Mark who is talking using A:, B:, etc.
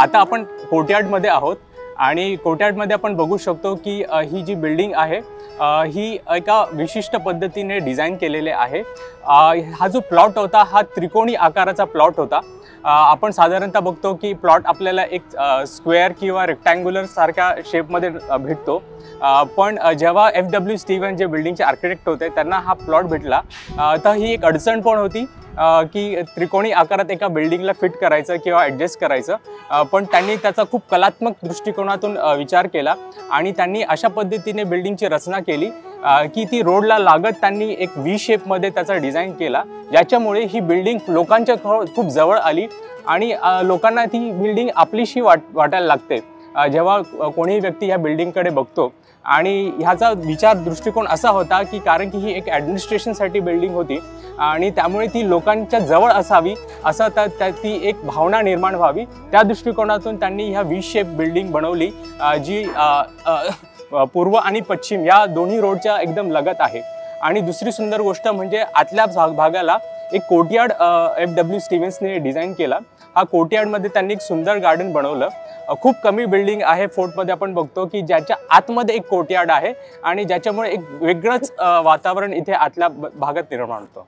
A: आता आपण कोर्टयार्डमध्ये आहोत आणि कोर्टयार्डमध्ये आपण बघू शकतो की ही जी बिल्डिंग आहे ही एका विशिष्ट पद्धतीने डिझाइन केलेले आहे। हा जो प्लॉट होता हा त्रिकोणी आकाराचा प्लॉट होता। आपण साधारणतः बघतो की प्लॉट आपल्याला एक स्क्वेअर किंवा रेक्टँग्युलर सारख्या शेपमध्ये भेटतो, पण जेव्हा FW स्टीव्हन जे बिल्डिंगचे आर्किटेक्ट होते त्यांना हा प्लॉट भेटला तर ही एक अडचण पण होती की त्रिकोणी आकारात एका बिल्डिंगला फिट करायचं किंवा ॲडजस्ट करायचं, पण त्यांनी त्याचा खूप कलात्मक दृष्टिकोनातून विचार केला आणि त्यांनी अशा पद्धतीने बिल्डिंगची रचना केली की ती रोडला लागत त्यांनी एक V शेपमध्ये त्याचा डिझाइन केला, ज्याच्यामुळे ही बिल्डिंग लोकांच्या खूप जवळ आली आणि लोकांना ती बिल्डिंग आपलीशी वाटायला लागते जेव्हा कोणी व्यक्ती ह्या बिल्डिंगकडे बघतो। आणि ह्याचा विचार दृष्टिकोन असा होता की कारण की ही एक ॲडमिनिस्ट्रेशनसाठी बिल्डिंग होती आणि त्यामुळे ती लोकांच्या जवळ असावी असं ती एक भावना निर्माण व्हावी, त्या दृष्टिकोनातून त्यांनी ह्या V शेप बिल्डिंग बनवली जी पूर्व आणि पश्चिम या दोन्ही रोडच्या एकदम लगत आहे। आणि दुसरी सुंदर गोष्ट म्हणजे आतल्या भागाला एक कोर्टयार्ड FW स्टीव्हन्सने डिझाइन केला। हा कोर्टयार्डमध्ये त्यांनी एक सुंदर गार्डन बनवलं। खूप कमी बिल्डिंग आहे फोर्टमध्ये आपण बघतो की ज्याच्या आतमध्ये एक कोर्टयार्ड आहे आणि ज्याच्यामुळे एक वेगळंच वातावरण इथे आतल्या भागात निर्माण होतं।